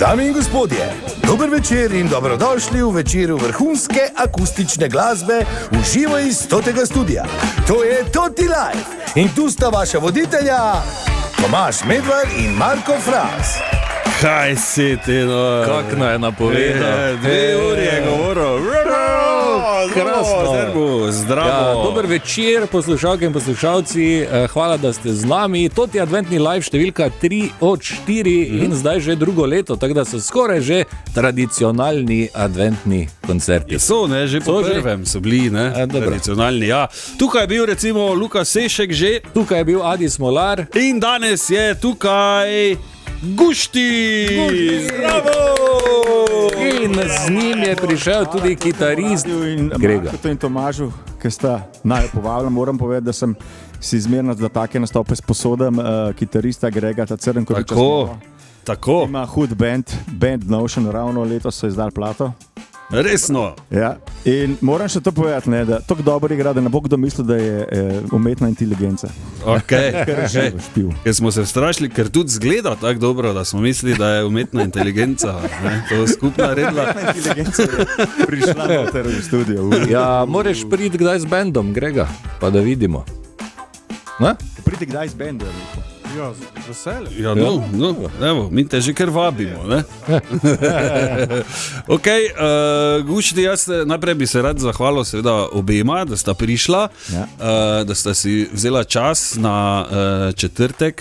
Dame in gospodje, dober večer in dobrodošli v večeru vrhunske akustične glasbe v živo iz Totega studia. To je Toti Live in tu sta vaša voditelja Tomaž Medvar in Marko Fras. Kaj si ti, no? Kako je napovedal? 2 uri je govoril. Krasno. Zdravo. Ja, dober večer, poslušalke in poslušalci. Hvala, da ste z nami. Toti adventni live številka 3 od 4 in zdaj že drugo leto, tako da so skoraj že tradicionalni adventni koncerti. So, ne, že po prvem so bili, ne, tradicionalni. Ja. Tukaj je bil recimo Luka Sešek že. Tukaj je bil Adi Smolar. In danes je tukaj Gušti. Zdravo! In z njim je prišel tudi kitarist Grega. Marko in Tomažu, ki sta naj povabila, moram povedati, da sem si izmerno za take nastope sposoden kitarista Grega, ta Crnkoviča. Tako. Ima hud band Notion, ravno letos so izdali plato. Resno. Ja. In moram še to povedati, ne, da tako dobro igra, da ne bo kdo mislil, da je umetna inteligenca. Okay. Ker smo se strašili, ker tudi zgleda tako dobro, da smo mislili, da je umetna inteligenca, ne, to skupna redla. Umetna inteligenca je prišla noter v studio. Ja, moraš priti kdaj z bandom, Grega, pa da vidimo. Ne? Priti kdaj z bandom, je Ja, veselje. Ja, no, evo, mi te že kar vabimo, ne? Ok, Gušti, jaz najprej bi se rad zahvalil seveda obema, da sta prišla, ja. Da sta si vzela čas na četrtek,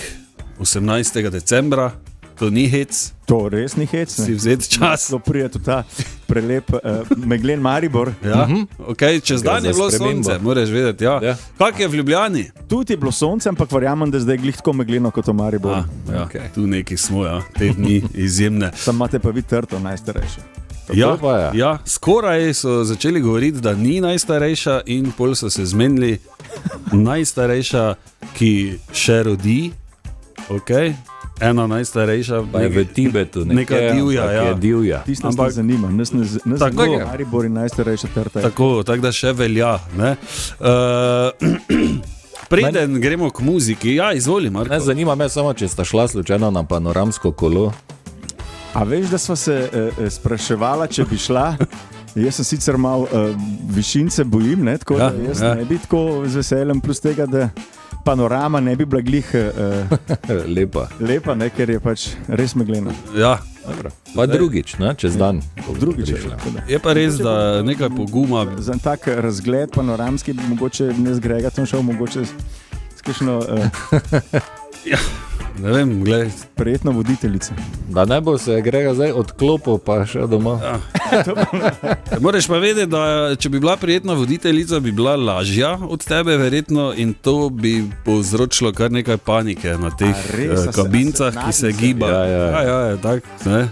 18. decembra, to ni hec. To res ni hec, ne? Si vzeti čas. To prije tudi ta prelep meglen Maribor. Ja, ok, čez dan je bilo sonce, moraš vedeti, ja. Ja. Kak je v Ljubljani? Tudi je bilo sonce, ampak verjamem, da zdaj glih tako megleno kot v Mariboru. Ja, Okay. tu neki smo, ja, te dni izjemne. Sam imate pa vi trto najstarejše. Ja, pa je. ja, skoraj so začeli govoriti, da ni najstarejša in pol so se zmenili najstarejša, ki še rodi, ok, ena najstarejša, Pa je v Tibetu neka divja, ampak ja. je divja. Tisto nas Ampak- ne zanima, nas Tako. zanima Maribor in najstarejša trta. Tako da še velja. Ne? Preden gremo k muziki, ja, izvoli, Marko. Ne, zanima me samo, če sta šla slučajno na panoramsko kolo. A veš, da sva se spraševala, če bi šla? Jaz sem sicer malo višince bojim, ne? Tako da jaz ne bi tako z veseljem, plus tega, da panorama ne bi bila glih lepa, ne? Ker je pač res meglena. Ja. Pa drugič, ne, čez dan. Drugič je prišla. šla. Je pa res, da nekaj poguma. Za en tak razgled panoramski bi mogoče ne z Gregatom šel, mogoče s kakšno Ja, ne vem, gledaj. prijetno voditeljico. Da ne bo se Grega zdaj odklopil, pa še doma. Moraš pa vedeti, da če bi bila prijetna voditeljica, bi bila lažja od tebe verjetno in to bi povzročilo kar nekaj panike na teh A res? A se kabincah, ki se nagnese? gibajo. Ja. Ja, tak, ne.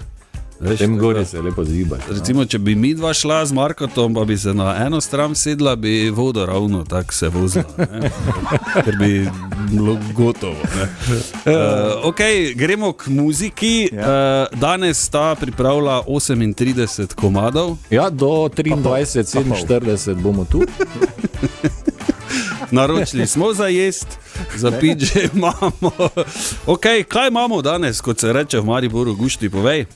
Veš, Tem tako gori da- se lepo zibaš. Recimo, če bi mi dva šla z Markotom, pa bi se na eno stran sedla, bi voda ravno tako se vozila, ne? Ker bi bilo gotovo. Ok, gremo k muziki. Danes sta pripravila 38 komadov. Ja, do 23:47 bomo tu. Naročili smo za jest, za pit že imamo. Ok, kaj imamo danes, kot se reče v Mariboru, Gušti, povej?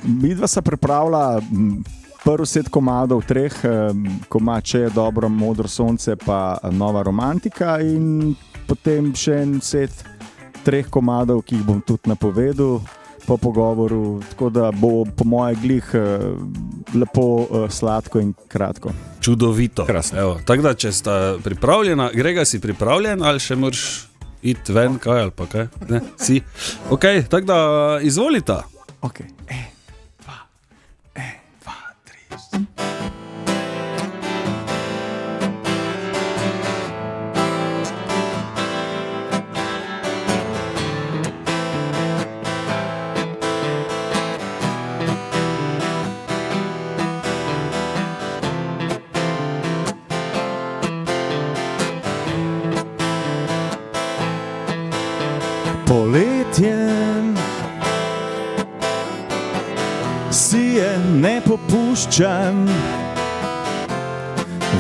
Mi dva sta pripravila prvi set komadov, 3 komad, če je dobro, Modro sonce, pa Nova romantika in potem še en set 3 komadov, ki jih bom tudi napovedal po pogovoru, tako da bo po moje glih lepo, sladko in kratko. Čudovito. Krasno. Evo, tako da, če sta pripravljena, Grega, si pripravljen ali še moraš iti ven, kaj ali pa kaj? Ne, si. Ok, tako da izvolita. Ok. 1, 2, 3. Poletjem si je ne popuščam,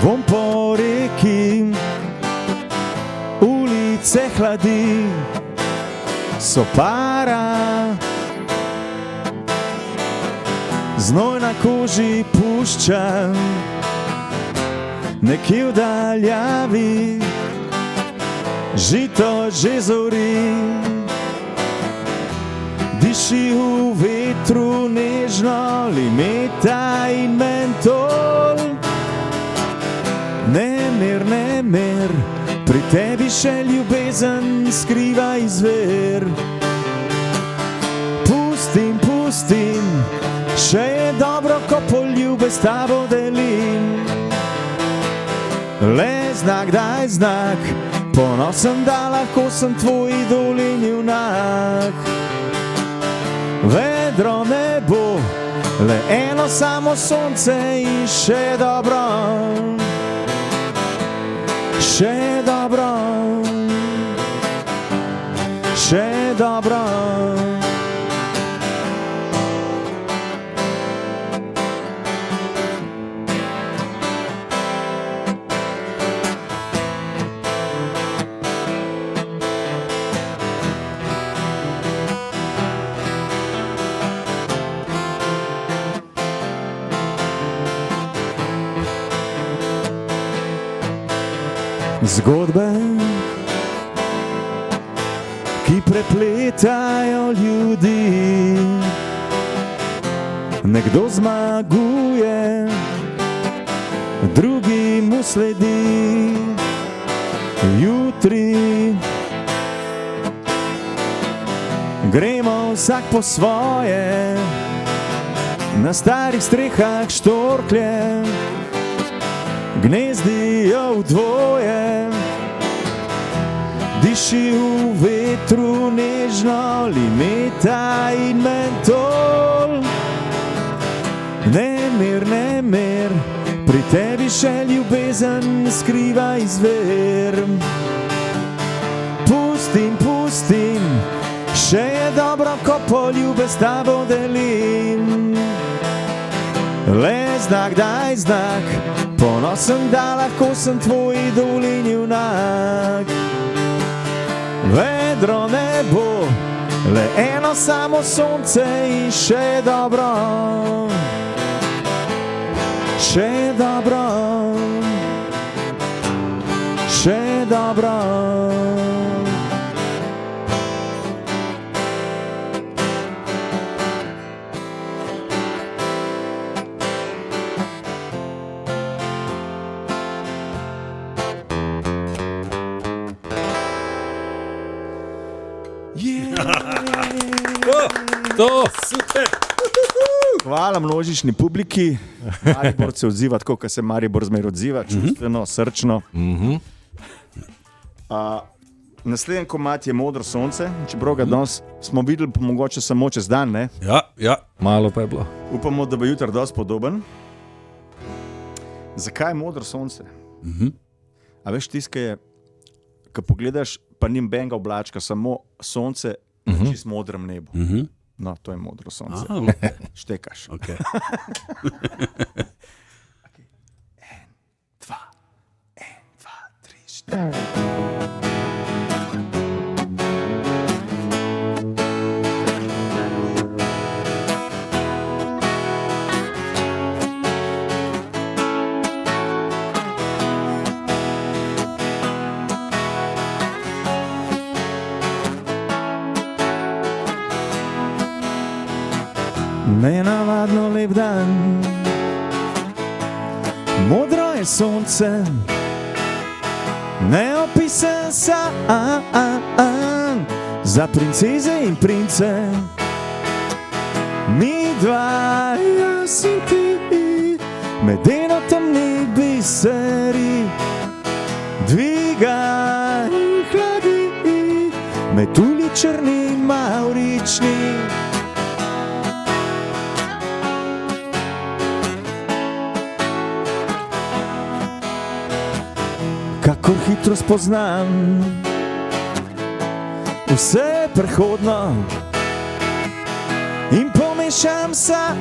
vom po reki, ulice hladi, so para znoj na koži pušča, nekje v daljavi, žito že zori. Diši v vetru nežno, limeta in mentol. Nemir, pri tebi še ljubezen skriva izver. Pustim, še je dobro, ko poljube s tabo delim. Le znak, daj znak, ponosen, da lahko sem tvoj idol in junak. Vedro nebo, le eno samo sonce in še dobro. Še dobro, še dobro. Zgodbe, ki prepletajo ljudi. Nekdo zmaguje, drugi mu sledi. Jutri gremo vsak po svoje, na starih strehah štorklje gnezdijo v dvoje. Diši v vetru nežno, limeta in mentol. Nemir, pri tebi še ljubezen skriva izver. Pustim, še je dobro, ko poljube s tabo delim. Le znak, daj znak, ponosen, da lahko sem tvoj idol in junak. Vedro nebo, le eno samo sonce in še dobro. Še dobro, še dobro. To. Super. Hvala množični publiki. Maribor se odziva tako, kot se Maribor zmeraj odziva, čustveno, srčno. Naslednji komad je Modro sonce, čeprav ga danes smo videli pa mogoče samo čez dan, ne? Ja. Malo pa je bilo. Upamo, da bo jutri dosti podoben. Zakaj Modro sonce? A veš, tiska je, ko pogledaš, pa nim benga oblačka, samo sonce v čist modrem nebu. No, to je Modro sonce. Aha, okay. Štekaš. Okay. 1, 2, 3, 4. Nenavadno lep dan, modro je sonce, neopisen san za princeze in prince. Mi dva, jaz in ti, medeno temni biseri, dviga in hladi, metulji črni in mavrični. Kakor hitro spoznam vse prehodno in pomešam san,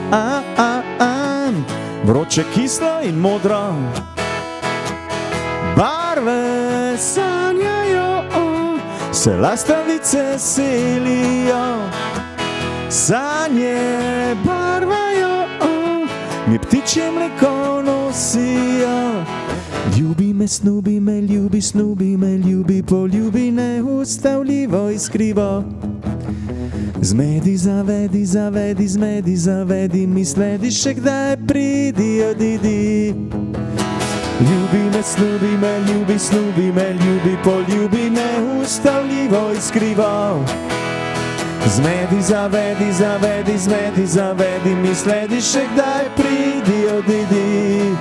vroče, kislo in modro. Barve sanjajo, se lastavice selijo, sanje barvajo, mi ptičje mleko nosijo. Ljubi me, snubi me, ljubi, snubi me, ljubi, poljubi, neustavljivo iskrivo. Zmedi, zavedi, zavedi, zmedi, zavedi, mi sledi še kdaj, pridi, odidi. Ljubi me, snubi me, ljubi, snubi me, ljubi, poljubi, neustavljivo iskrivo. Zmedi, zavedi, zavedi, zmedi, zavedi, mi sledi še kdaj, pridi, odidi.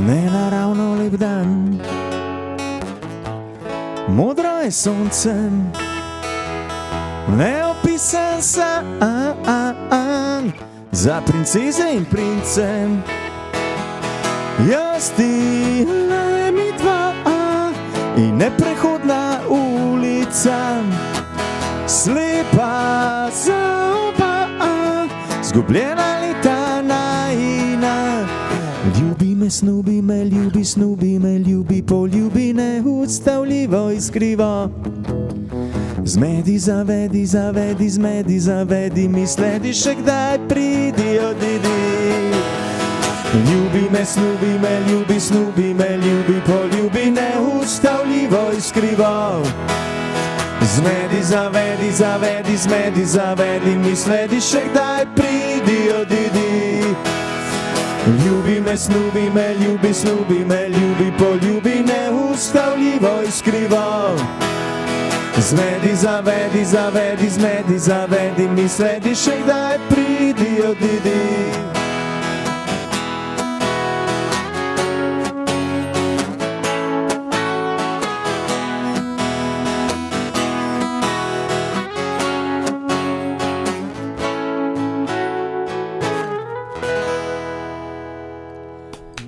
Nenaravno lep dan, modro je sonce, neopisan san za princeze in prince. Jaz ti le mi dva in neprehodna ulica, slepa za oba, zgubljena leta najina. Ljubi me, snubi me, ljubi, snubi me, ljubi, poljubi, neustavljivo iskrivo. Zmedi, zavedi, zavedi, zmedi, zavedi, mi sledi še kdaj, pridi, odidi. Ljubi me, snubi me, ljubi, snubi me, ljubi, poljubi, neustavljivo iskrivo. Zmedi, zavedi, zavedi, zmedi, zavedi, mi sledi še kdaj, pridi, odidi. Ljubi me, snubi me, ljubi, snubi me, ljubi, poljubi, neustavljivo iskrivo. Zmedi, zavedi, zavedi, zmedi, zavedi, mi sledi še kdaj, pridi, odidi.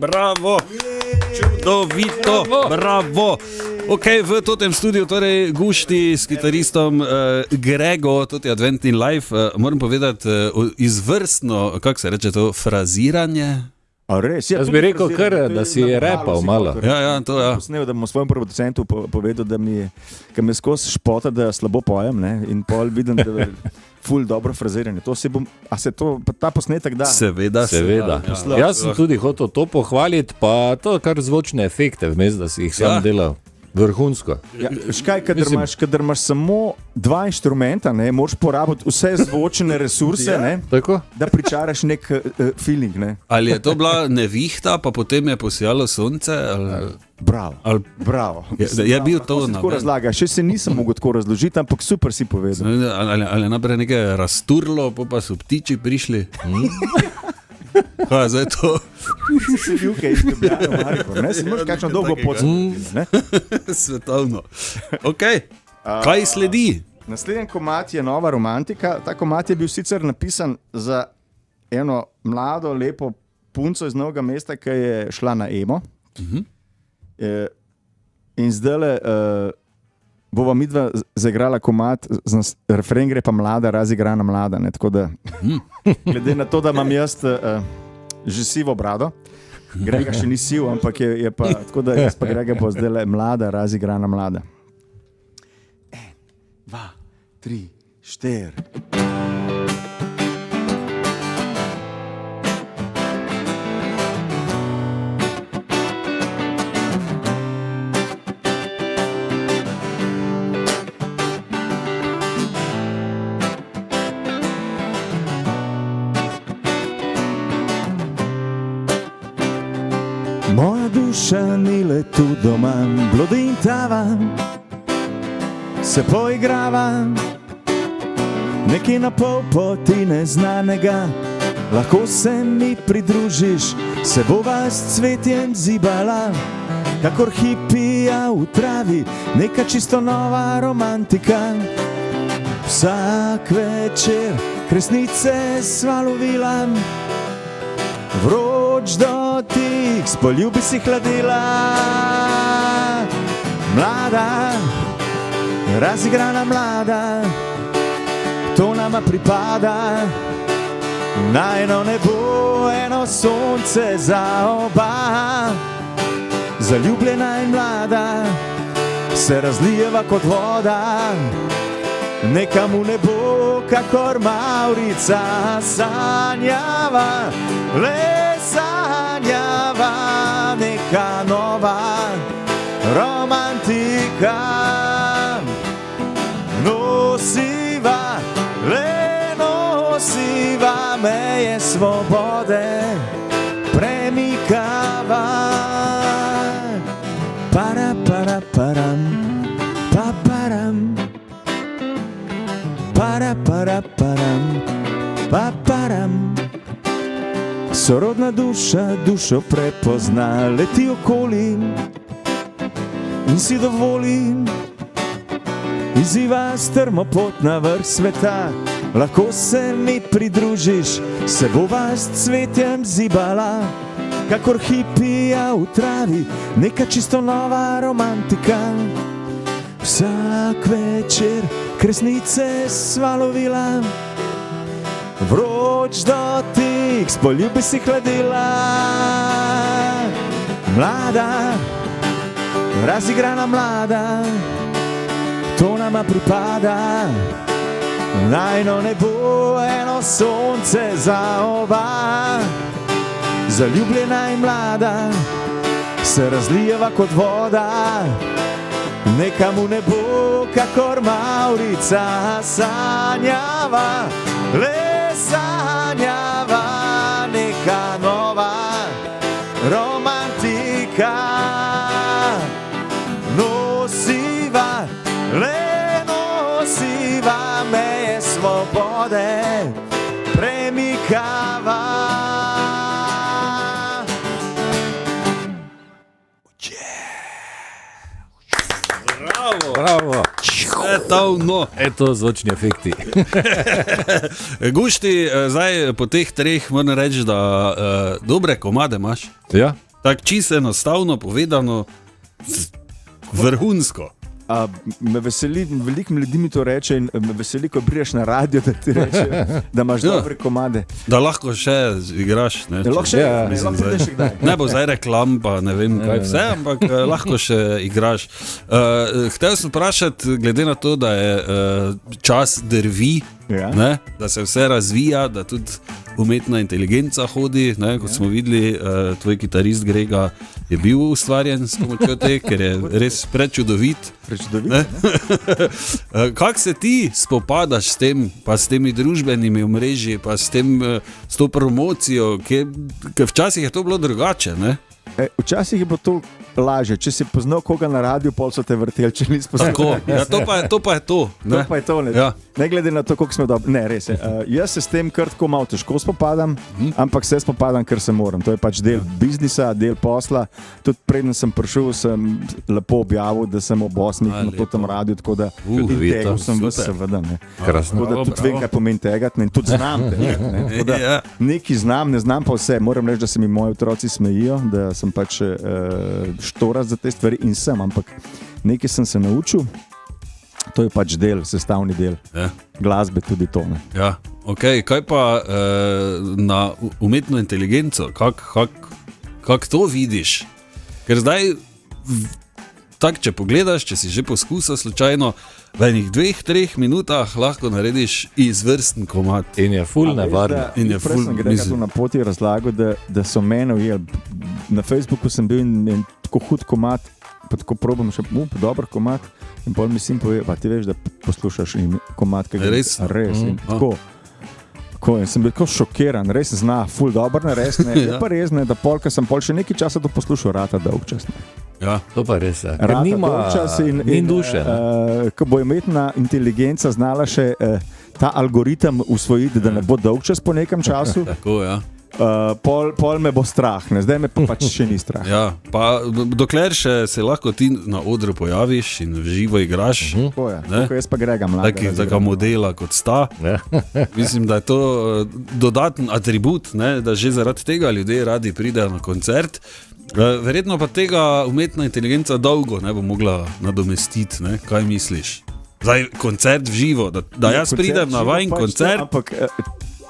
Bravo, čudovito, bravo. Ok, v tem studiu torej gušti s kitaristom Grego, tudi adventni live, moram povedati, izvrstno, kako se reče to, fraziranje. Res, ja, Jaz bi rekel kar, da si repal malo. Ja, to ja. Posnel, da bom svojemu producentu povedal, da mi skozi špota, da slabo pojem, ne? In pol vidim, da je ful dobro fraziranje. To se bom, a se to, ta posnetek da? Seveda. Ja. Jaz sem tudi hotel to pohvaliti, pa to kar zvočne efekte vmes, da si jih sam delal. Vrhunsko. Ja, škaj, kadar imaš samo dva inštrumenta, ne, moraš porabiti vse zvočne resurse, ne, da pričaraš nek feeling. Ne. Ali je to bila nevihta, pa potem je posijalo sonce? Bravo. Je bil to tako razlaga. Še se nisem mogel tako razložiti, ampak super si povedal. Ali je naprej nekaj razturlo, pa so ptiči prišli? Kaj je zdaj to? Si bil kaj izgubljeno, Marko, ne? Si moraš kakšno dolgo pot. Svetovno. Ok, kaj sledi? Naslednji komad je Nova romantika. Ta komad je bil sicer napisan za eno mlado, lepo punco iz Novega mesta, ki je šla na emo. In zdajle bova midva zaigrala komad, refren gre pa mlada, razigrana mlada. Ne? Tako da, glede na to, da imam jaz že sivo brado, Grega še ni siv, ampak je pa tako, da jaz pa Grega bo zdajle mlada, razigrana mlada. 1, 2, 3, 4. Moja duša ni le tu doma, blodi in tava, se poigrava, nekje na pol poti neznanega, lahko se mi pridružiš, se bova s cvetjem zibala, kakor hipija v travi, neka čisto nova romantika. Vsak večer kresnice sva lovila, Vroč dotik, s poljubi si hladila. Mlada, razigrana mlada, to nama pripada. Najno nebo, eno sonce za oba. Zaljubljena in mlada se razlijeva kot voda. Nekam v nebo, kakor Mavrica, sanjava, le sanjava, neka nova romantika. Nosiva, le nosiva, meje svobode premikava. Para, para, param, pa, param. Para, para, param, pa, param. Sorodna duša dušo prepozna, leti okoli in si dovoli. Izziva strmo pot na vrh sveta, lahko se mi pridružiš, se bova s cvetjem zibala. Kakor hipija v travi, neka čisto nova romantika. Vsak večer kresnice sva lovila, vroč dotik, s poljubi si hladila. Mlada, razigrana mlada, to nama pripada. Najno nebo, eno sonce za oba. Zaljubljena in mlada se razlijeva kot voda. Nekam v nebo, kakor Mavrica, sanjava, le sanjava, neka nova romantika. Nosiva, le nosiva, meje svobode premikava. Bravo. Svetovno. Eto zvočni efekti. Gušti, zdaj po teh treh moram reči, da dobre komade imaš. Ja. Tako čisto enostavno povedano, vrhunsko. Me veseli, veliko ljudi mi to reče in me veseli, ko prideš na radio, da ti reče, da imaš dobre komade. Da lahko še igraš. Ne, Lahko še, mislim, lahko zdaj- še kdaj. Ne bo zdaj reklam, pa ne vem kaj vse, ampak lahko še igraš. Hotel sem vprašati, glede na to, da je čas drvi, Ja. ne, da se vse razvija, da tudi umetna inteligenca hodi, ne, kot smo videli, tvoj kitarist Grega je bil ustvarjen s pomočjo te, ker je res prečudovit. Prečudovito. Kako se ti spopadaš s tem, pa s temi družbenimi omrežji, pa s to promocijo, ker včasih je to bilo drugače, ne? Včasih je bilo to lažje, če si poznal koga na radiju, pol so te vrteli, če nisi poznal. Tako, ja, to pa je to. To pa je to, ne. Ja. Ne glede na to, koliko smo dobri. Ne, res je. Jaz se s tem kar tako malo težko spopadam, ampak se spopadam, ker se moram. To je pač del biznisa, del posla. Tudi preden sem prišel, sem lepo objavil, da sem ob 8 na tem radiju, tako da tegel sem vas seveda. Ne. Krasno. Tako da tudi vem, kaj pomeni tegati, ne, in tudi znam tegati. Ne. Tako da Ja. nekaj znam, ne znam pa vse. Moram reči, da se mi moji otroci smejijo, da sem pač štorast za te stvari in sem, ampak nekaj sem se naučil. To je pač del, sestavni del Ja. glasbe, tudi to. Ne. Ja, okay. Kaj pa na umetno inteligenco, kako to vidiš? Ker zdaj, če pogledaš, če si že poskusil slučajno, v enih 2-3 minutah lahko narediš izvrsten komad. In je ful nevarno. In je Prej ful, sem Grega tu na poti razlagal, da so mene ujeli. Na Facebooku sem bil in tako hud komad, pa tako probam še dober komad. In pol mislim, pa ti veš, da poslušaš in komad, ki ga Res? res. In tako. In sem bil tako šokiran, res zna, ful dobro narediti. Je pa res, ne, da polka sem pol še nekaj časa to poslušal, rata dolg čas. Ja. To pa res je. Ker Rata nima dolgčas ni duše. Ne? Ko bo umetna inteligenca znala še ta algoritem usvojiti, da ne bo dolg čas po nekem času, Tako, ja. Pol me bo strah, ne? Zdaj me pa pač še ni strah. Ja, pa dokler še se lahko ti na odru pojaviš in v živo igraš, Tako je, tako jaz pa Grega mladega. taka modela kot sta. Mislim, da je to dodaten atribut, ne, da že zaradi tega ljudje radi pridejo na koncert. Verjetno pa tega umetna inteligenca dolgo ne bo mogla nadomestiti, ne? Kaj misliš? Zdaj, koncert v živo, da jaz pridem na vajen koncert. Ampak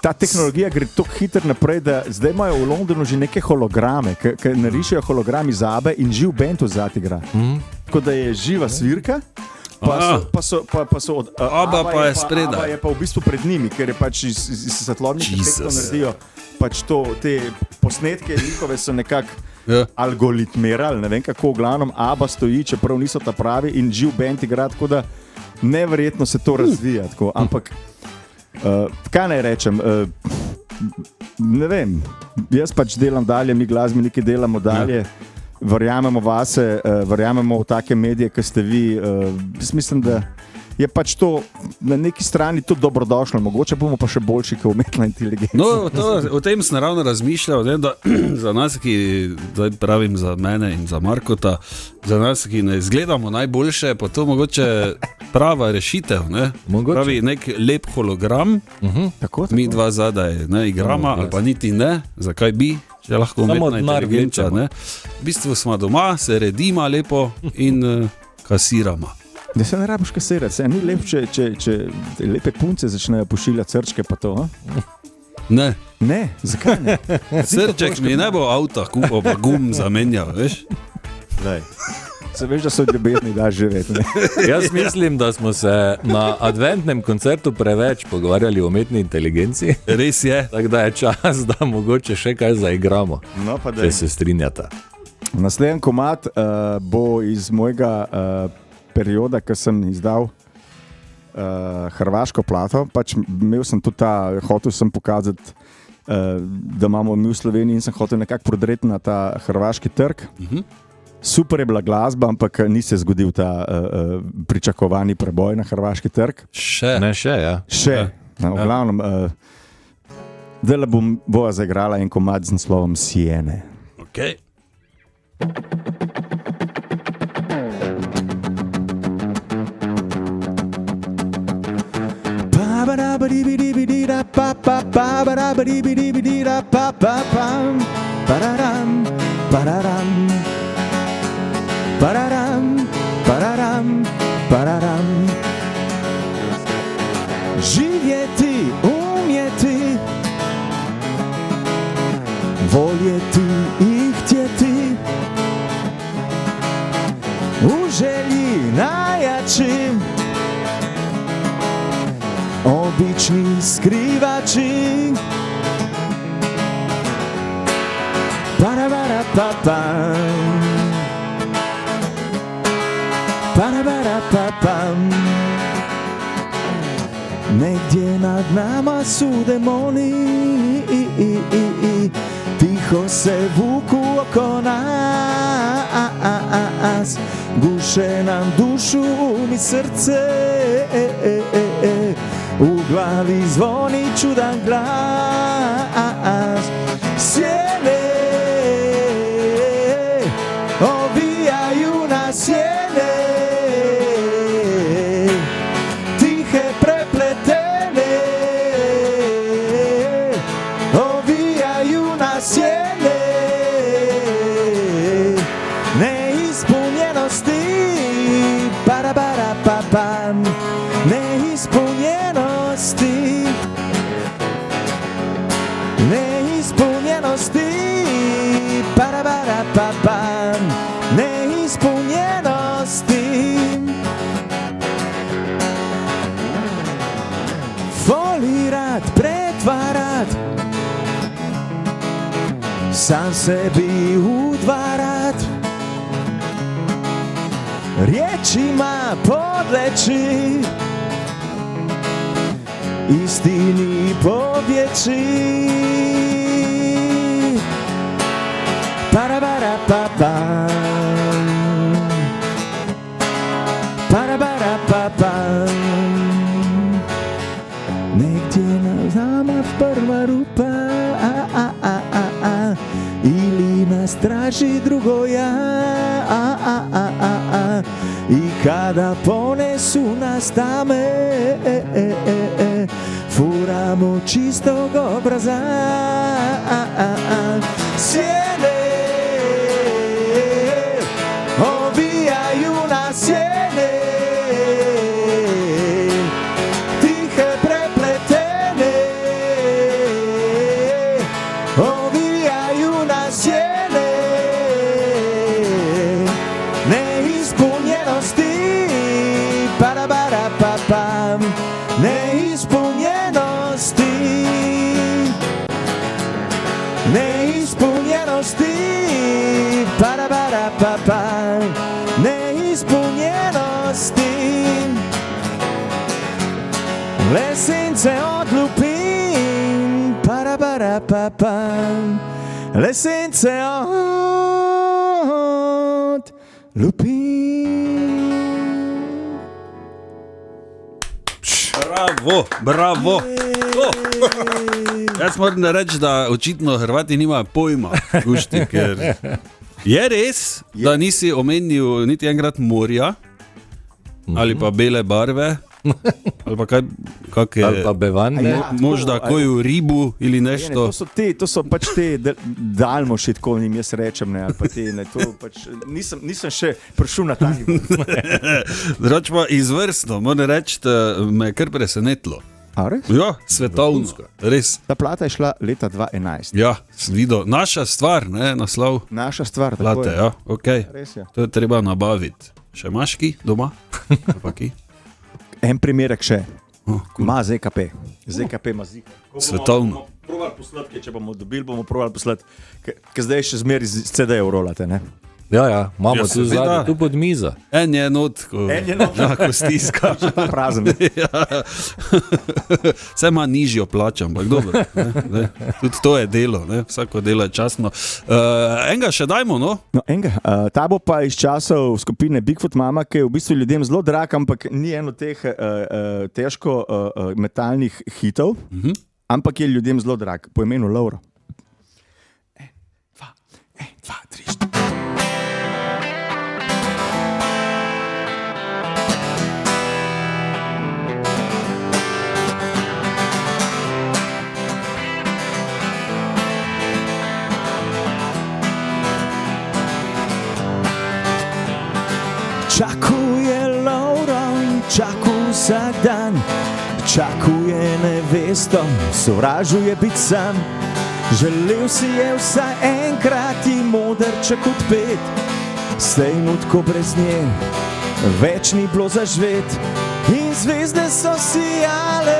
ta tehnologija gre tako hitro naprej, da zdaj imajo v Londonu že neke holograme, ki narišejo hologrami Zabe in živ bend od zati igra. Tako da je živa svirka, pa so od Abba pa je spredaj. Abba je pa v bistvu pred njimi, ker je pač iz svetlobnih efektov naredijo pač te posnetke njihove so nekako algoritmirali, ne vem kako, v glavnem Abba stoji, čeprav niso ta pravi in živ bend igra, tako da neverjetno se to razvija, tako, ampak kaj naj rečem, ne vem, jaz pač delam dalje, mi glasbeniki delamo dalje, verjamemo vase, verjamemo v take medije, ki ste vi, jaz mislim, da je pač to na neki strani tudi dobrodošlo, mogoče bomo pa še boljši kot umetna inteligenca. No, o tem sem naravno razmišljal, ne, da za nas, ki zdaj pravim za mene in za Markota, za nas, ki ne izgledamo najboljše, pa to mogoče prava rešitev, ne? Pravi nek lep hologram, Tako. mi dva zadaj ne igramo, ali pa niti ne, zakaj bi, če lahko umetna inteligenca, ne? V bistvu smo doma, se redimo lepo in kasiramo. Da se ne rabiš kasirati, se ni lep, če lepe punce začnejo pošiljati srčke pa to, Ne, Ne, zakaj ne? srček mi ne bo avta kupil, pa gum zamenjal, veš? Se veš, da so ljubezni da živeti, ne? Jaz mislim, da smo se na adventnem koncertu preveč pogovarjali o umetni inteligenci, Res je. tako da je čas, da mogoče še kaj zaigramo, No, pa če se strinjata. Naslednji komad bo iz mojega perioda, ki sem izdal hrvaško plato. Pač imel sem tudi hotel sem pokazati, da imamo mi v Sloveniji in sem hotel nekako prodreti na ta hrvaški trg. Super je bila glasba, ampak ni se zgodil ta pričakovani preboj na hrvaški trg. Še. Ne še, ja. Še, v glavnem, zdaj bova zaigrala en komad z naslovom Siene. Okay. Živjeti, umjeti, voljeti i htjeti, u želji najjači, obični skrivači. Para-para-pa-pam, para-para-pa-pam. Negdje nad nama su demoni, tiho se vuku oko nas, guše nam dušu, um i srce, u glavi zvoni čudan glas. Sjene ovijaju na sjene, tihe prepletene, ovijaju na sjene, neispunjenosti, para-para-pa-pam, neispunjenosti, neispunjenosti, para-para-pa-pam, neispunjenosti. Folirat, pretvarat, sam sebi udvarat, riječima podleći, istini pobjeći. Para-para-pa-pam, para-para-pa-pam, negdje na nama prva rupa, ili nas traži drugo ja, i kada ponesu nas tame, furamo čistog obraza, sjene, ovijaju nas sjene, tihe prepletene, ovijaju nas sjene, neispunjenosti, parabarapapam, neispunjenosti, neispunjenosti, parabarapapam, neispunjenosti. Lesence odlupim, parabarapapam, lesence odlupim. Bravo, bravo. Jaz moram reči, da očitno Hrvati nimajo pojma, Gušti, ker je res, da nisi omenil niti enkrat morja ali pa bele barve ali pa kaj je, Ali pa bevanje. možda koju ribu ali Ne, nešto. to so pač te dalmoši, tako jim jaz rečem, ne, ali pa te, ne, to pač, nisem še prišel na ta nivo. Drugače pa izvrstno, moram reči, me je kar presenetilo. A res? Ja, svetovno, res. Ta plata je šla leta 2011. Ja, sem videl, naša stvar, ne, naslov Naša stvar, tako plate, je. ja, okej. Res je. To je treba nabaviti. Še imaš ki doma? Ali pa ki? En primerek še. Cool. Ima ZKP. ZKP ima zika. Svetovno. Probali poslati, če bomo dobili, bomo probali poslati, ker zdaj še zmeri z CD-jev rolate, ne? Ja, imamo Ja, tu seveda. zadnji, tu pod mizo. En je not, ko, En je not. ja, ko stiska. Prazen. Ja. Vse ima nižjo plačo, ampak dobro. Ne. Tudi to je delo, ne. Vsako delo je častno. Enega še dajmo, no? No, enega. Ta bo pa iz časov skupine Bigfoot Mama, ki je v bistvu ljudem zelo drag, ampak ni eno teh težko metalnih hitov, ampak je ljudem zelo drag, po imenu Lauro. 1, 2, 3, 4. Čakuje Lauro, čakuje vsak dan, čakuje nevesto, sovražuje biti sam. Želel si je vsaj enkrat in modrček odpet, sej nutko brez nje, več ni bilo zažvet. In zvezde so sijale,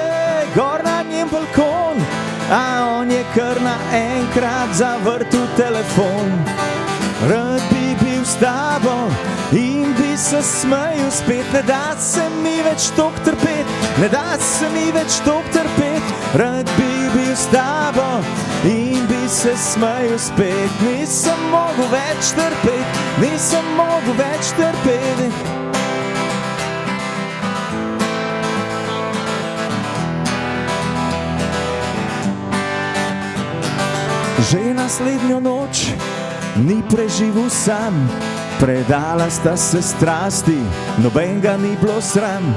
gor na njem balkon, a on je kar naenkrat zavrtel telefon. Rad bi bil s tabo in bi se smejal spet, ne da se mi več tok trpet, ne da se mi več tok trpet. Rad bi bil s tabo in bi se smejal spet, nisem mogel več trpet, nisem mogel več trpeti. Že naslednjo noč ni preživel sam, predala sta se strasti, nobenega ni bilo sram.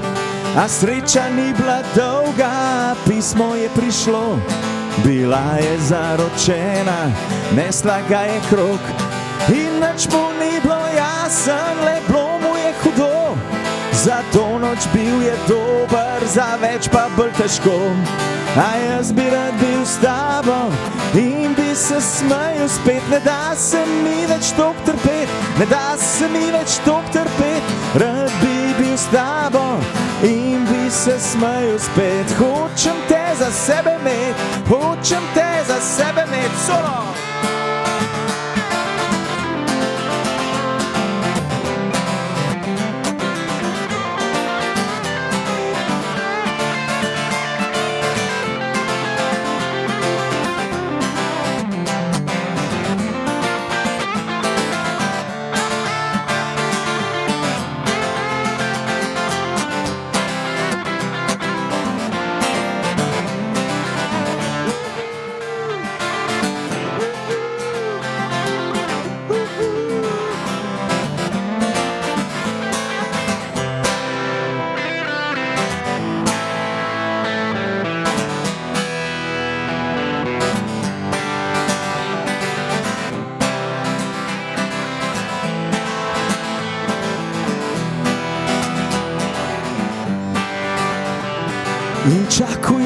A sreča ni bila dolga, pismo je prišlo, bila je zaročena, nesla ga je krog. In nič mu ni bilo jasen, le bilo mu je hudo, za to noč bil je dober, za več pa bolj težko. A jaz bi rad bil s tabo in bi se smejal spet, ne da se mi več tok trpet, ne da se mi več tok trpet. Rad bi bil s tabo in bi se smejal spet, hočem te za sebe imeti, hočem te za sebe imeti, solo!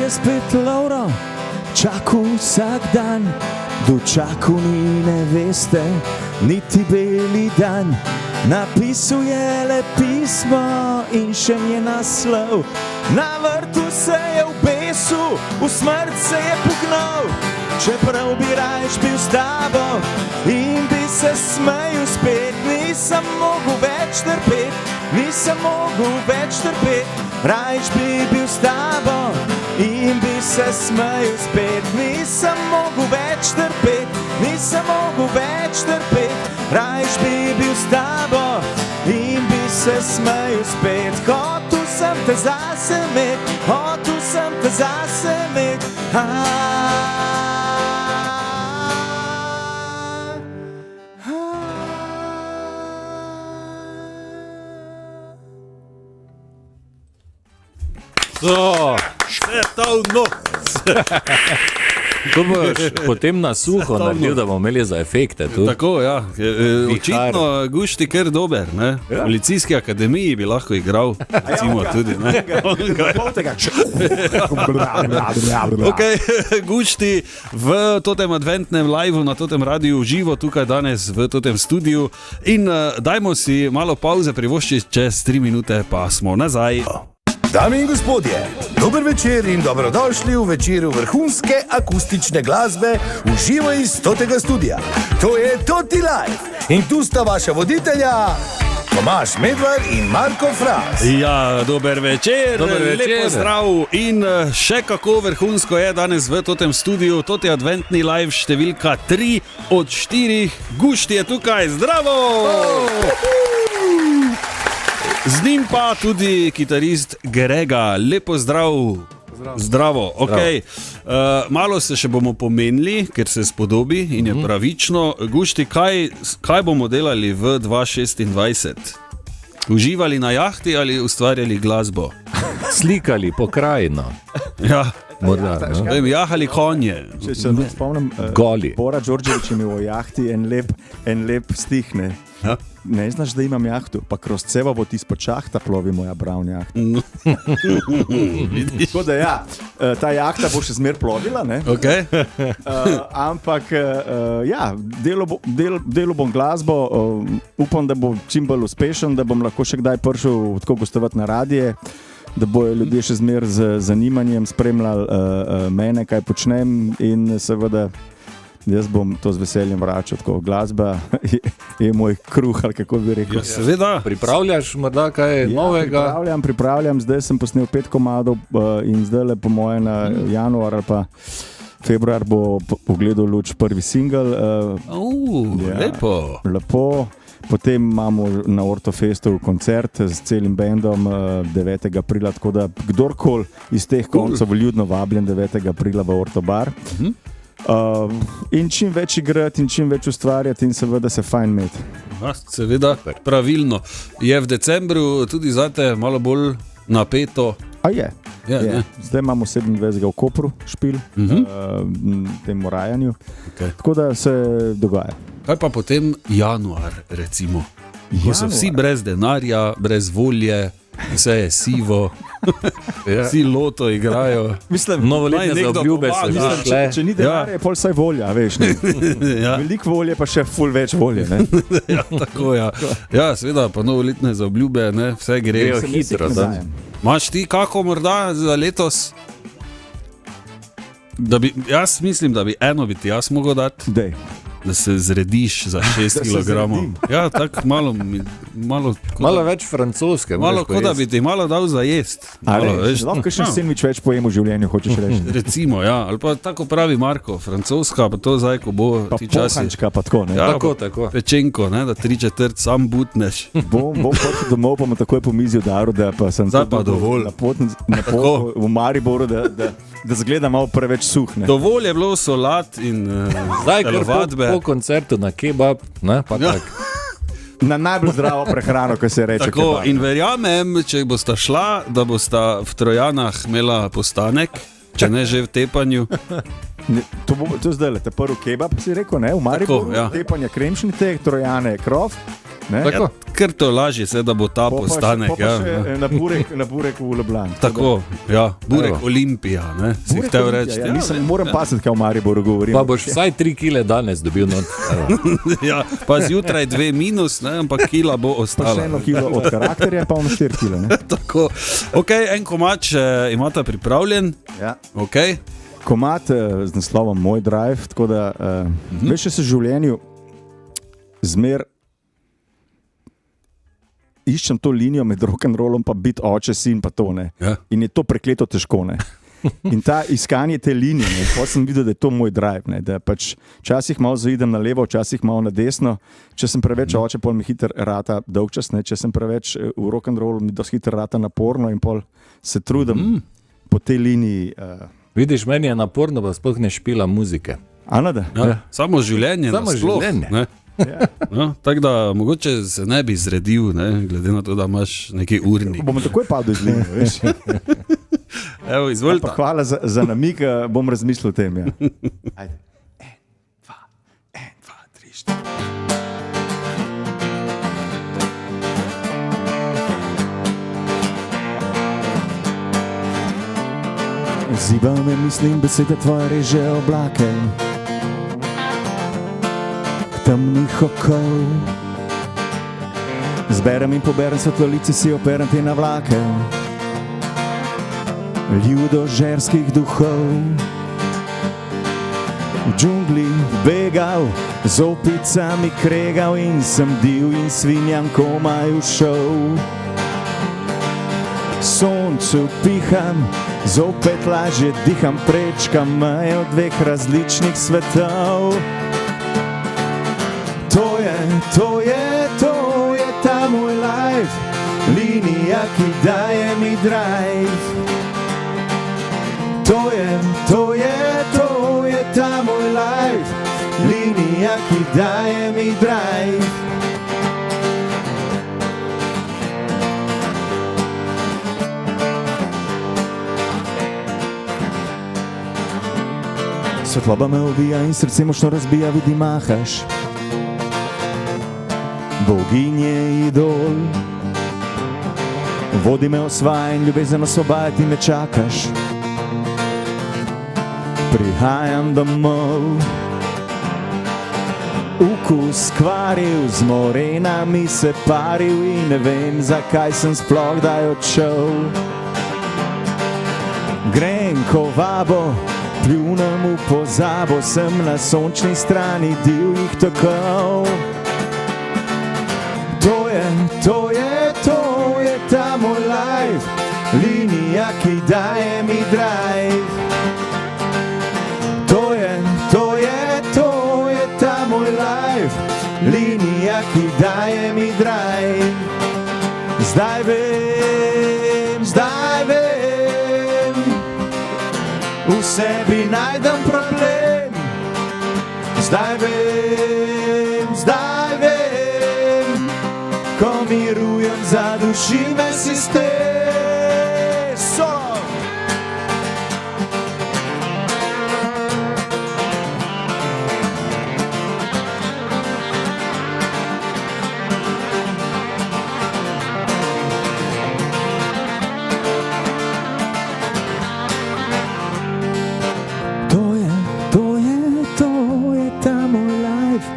je spet Lovro, čakal vsak dan, dočakal ni neveste, niti beli dan. Napisal je le pismo in še njen naslov, na vrtu se je obesil, v smrt se je pognal. Čeprav bi rajš bil s tabo in bi se smejal spet, nisem mogel več trpet, nisem mogel več trpet. Rajš bi bil s tabo in bi se smejal spet, nisem mogel več trpet, nisem mogel več trpet. Rajš bi bil s tabo in bi se smejal spet. Hotel sem te zase imet, hotel sem te zase imet. Svetovno. To boš potem na suho naredil, da bomo imeli za efekte tu. Tako, ja. Očitno Gušti kar dober, ne? V Policijski akademiji bi lahko igral, recimo tudi, ne? Ok, Gušti v totem adventnem liveu na totem radiju živo tukaj danes v totem studiu in dajmo si malo pauze privoščiti, čez 3 minute pa smo nazaj. Dame in gospodje, dober večer in dobrodošli v večeru vrhunske akustične glasbe v živo iz Totega studia. To je Toti Live in tu sta vaša voditelja Tomaž Medvar in Marko Fras. Ja, dober večer, večer. Lepo zdrav in še kako vrhunsko je danes v totem studiu, Toti adventni live številka 3 od 4. Gušti je tukaj, zdravo! Z njim pa tudi kitarist Grega, lepo zdrav. Zdravo, ok. Malo se še bomo pomenili, ker se spodobi in je pravično. Gušti, kaj bomo delali v 2026? Uživali na jahti ali ustvarjali glasbo? Slikali pokrajino. Ja, Morda, no? vem, jahali konje. Če se ne spomnim, Goli. Bora Đorđević je imel o jahti en lep stih, ne? Ja. Ne znaš, da imam jahtu, pa kroz Cevovo izpod šahta plovi moja brown jahta. Tako da ja, ta jahta bo še zmer plovila, ne? Okay. Ampak ja, delo bom glasbo, upam, da bo čim bolj uspešen, da bom lahko še kdaj prišel tako gostovati na radije, da bojo ljudje še zmer z zanimanjem spremljali mene, kaj počnem in seveda jaz bom to z veseljem vračal, tako glasba je moj kruh, ali kako bi rekel. Ja, seveda. Pripravljaš morda kaj novega? Pripravljam, zdaj sem posnel 5 komadov in zdaj po moje na januar ali pa februar bo pogledal luč prvi singel. Lepo. Potem imamo na Ortofestu koncert z celim bandom 9. aprila, tako da kdorkoli iz teh koncev vljudno vabljen 9. aprila v Ortobar. In čim več igrati in čim več ustvarjati in seveda se fajn imeti. Seveda, pravilno. Je v decembru tudi zate malo bolj napeto? A je. Zdaj imamo 27. v Kopru špil, temu rajanju, tako da se dogaja. Kaj pa potem januar, recimo? Ko so vsi brez denarja, brez volje, vse je sivo, vsi loto igrajo. Mislim, novoletne zaobljube se zašle. Če ni denarja, je pol vsaj volja, veš. Veliko volje, pa še ful več volje. Ne? Ja, tako ja. Ja, seveda, pa novoletne zaobljube, ne, vse gre. Hitro, da. Imaš ti kako morda za letos? Jaz mislim, da bi eno bi ti jaz mogel dati. Dej. Da se zrediš za 6 kg. Ja, tako malo več francoske. Malo kot da bi ti malo dal za jest. Lahko še sendvič več pojem v življenju, hočeš reči. Recimo, ja. Ali pa tako pravi Marko, francoska, pa to zdaj, ko bo pa ti časi. Pohančka, pa tako, ne? Ja, tako. Pečenko, ne, da 3/4 sam butneš. Bom hodil domov, pa mu takoj po mizi udaril, da pa sem zdaj pa dovolj. Na pot v Mariboru, da zgleda malo preveč suh. Ne? Dovolj je bilo solat in telovadbe. Po koncertu na kebab, ne, pa tak. Na najbolj zdravo prehrano, ko se reče tako, kebab. In verjamem, če bosta šla, da bosta v Trojanah imela postanek, če ne že v tepanju. To zdaj le, te prvi kebab si rekel, ne, v Mariboru, tako, ja. Tepanja kremšnite, Trojane krov Ne? Tako. Ker to lažje, se, da bo ta postanek. Pa še na burek v Ljubljani. Tako, ja, burek Evo. Olimpija, ne, si hotel reči. Ja, nisem, moram pasiti, kaj v Mariboru govorim. Pa boš vsaj 3 kile danes dobil not. Ja, pa zjutraj 2 minus, ne, ampak kila bo Pa še ostala. 1 kilo od karakterja, pa 4 kilo. Ne? Tako, ok, en komač imata pripravljen, Ja. ok. Komad z naslovom Moj drive, tako da veš, se v življenju zmer iščem to linijo med rock'n'rollom pa biti oče, sin pa to, ne. Ja. In je to prekleto težko, ne. In ta iskanje te linije, ne, potem sem videl, da je to moj drive, ne, da pač včasih malo zaidem na levo, včasih malo na desno. Če sem preveč oče, pol mi hiter rata dolgčas, ne. Če sem preveč v rock'n'rollu, mi dosti hiter rata naporno in pol se trudim po tej liniji. Vidiš, meni je naporno, pa sploh ne špila muzike. Ja, samo življenje Samo nasploh, življenje. ne. No, tako da mogoče se ne bi zredil, ne, glede na to, da imaš neki urnik. Bomo takoj padli iz linije, veš. Evo, izvolite. Pa hvala za namig, bom razmislil o tem. Ja. Ajde. 1, 2, 3, 4. Ziba me mislim, besede tvoje reže oblake, temnih okov. Zberem in poberem svetlolice, si operem te navlake ljudožerskih duhov. V džungli begal, z opicami kregal in sem div in svinjam komaj ušel. Soncu piham, zopet lažje diham, prečkam mejo 2 različnih svetov. To je ta moj life, linija, ki daje mi drive. To je ta moj life, linija, ki daje mi drive. Svetloba me ovija in srce močno razbija, vidi mahaš. Boginje idol, vodi me osvajanj, ljubezen osvobajati me čakaš. Prihajam domov, ukus kvaril, z morenami se paril in ne vem, zakaj sem sploh kdaj odšel. Grem ko vabo, pljunem v pozabo, sem na sončni strani divjih tokov. To je ta moj life, linija, ki daje mi drive. To je ta moj life, linija, ki daje mi drive. Zdaj vem, v sebi najdem problem. Zdaj vem, ko mirujem, zaduši me sistem. Solo! To je ta moj life,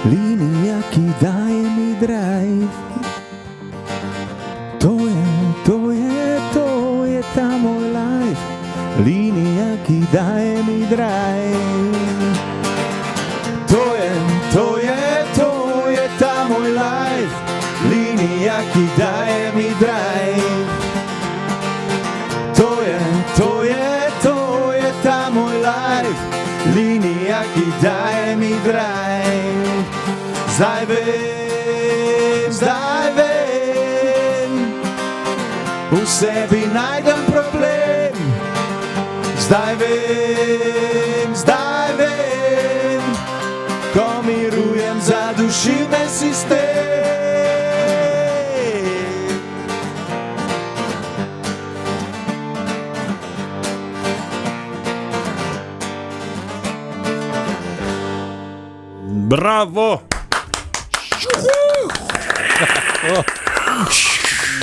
linija, ki daje mi drive. To je ta moj life, linija, ki daje mi drive. To je ta moj life, linija, ki daje mi drive. To je ta moj life, linija, ki daje mi drive. Zdaj vem, v sebi najdem problem. Zdaj vem, ko mirujem, zaduši me sistem. Bravo!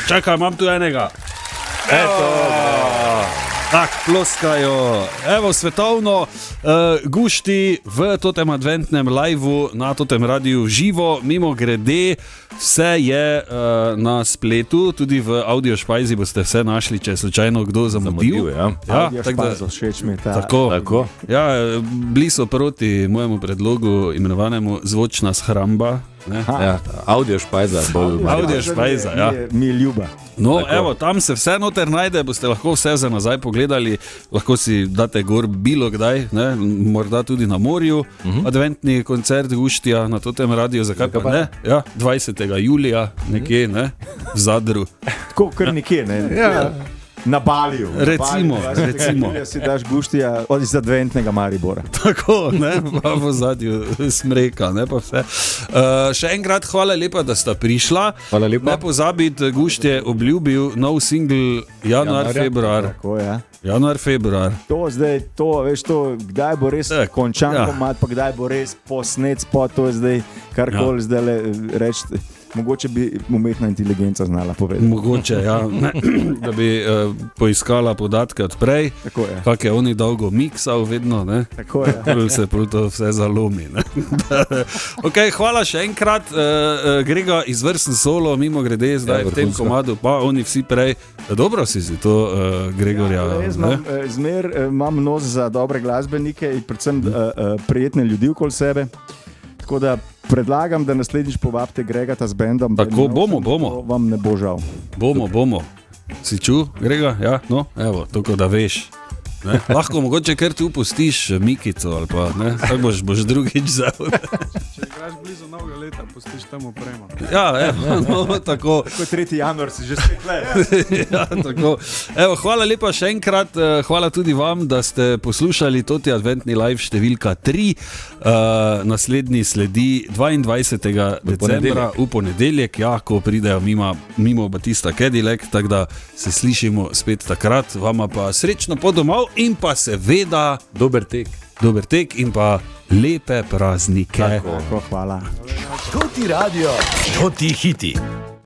Čakaj, imam tu enega. Tak, ploskajo. Evo, svetovno gušti v totem adventnem liveu na totem radiju živo, mimo grede, vse je na spletu, tudi v audio špajzi boste vse našli, če je slučajno kdo zamudil. Ja. tako da- všeč mi je ta. Tako. Ja, bili so proti mojemu predlogu imenovanemu zvočna shramba. Ne? Ja, audio špajza, bolj. Audio špajza, ja. Mi je ljuba. No, evo, tam se vse noter najde, boste lahko vse za nazaj pogledali, lahko si date gor bilo kdaj, ne? Morda tudi na morju, adventni koncert Guštija na totem radiju, zakaj pa ne? Ja, 20. julija nekje, ne? V Zadru. Tako kar nekje, ne? Ja. Na Baliju. Recimo. Ja, si daš Guštija iz adventnega Maribora. Tako, ne, pa v zadju smreka, ne, pa vse. Še enkrat hvala lepa, da sta prišla. Hvala lepa. Ne pozabiti, Gušt je obljubil nov single januar, februar. Tako, ja. Januar, februar. To zdaj, veš, kdaj bo res Tak, končan ja. komat, pa kdaj bo res posnet spot, to je zdaj karkoli zdaj le reči. Mogoče bi umetna inteligenca znala povedati. Mogoče, ja, ne, da bi poiskala podatke odprej, Tako je. kak je oni dolgo miksal vedno, ne. Tako je. Pol se pol to vse zalomi. Ne? Okay, hvala še enkrat, Grega, izvrsten solo, mimo grede zdaj v tem vrhunsko. komadu, pa oni vsi prej. Dobro si to, Gregorja. Jaz ne? imam nos za dobre glasbenike in predvsem prijetne ljudi okoli sebe. Tako da predlagam, da naslednjič povabite Gregata z bendom. Tako, bomo. To vam ne bo žal. Bomo. Si čul, Grega? Ja, no, evo, tako da veš. Ne? Lahko mogoče kar tu pustiš Mikico ali pa, ne, tako boš drugič zel. Če igraš blizu novega leta, pustiš tam opremo. Ja, evo, no, tako. Ko 3. januar si že spet le. Ja, tako. Evo, hvala lepa še enkrat, hvala tudi vam, da ste poslušali toti adventni live številka 3. Naslednji sledi 22. decembra v ponedeljek, ja, ko pridejo mimo Batista Cadillac, tako da se slišimo spet takrat, vama pa srečno po domov in pa seveda Dober tek. dober tek in pa lepe praznike. Tako, hvala. To ti radio, to ti hiti.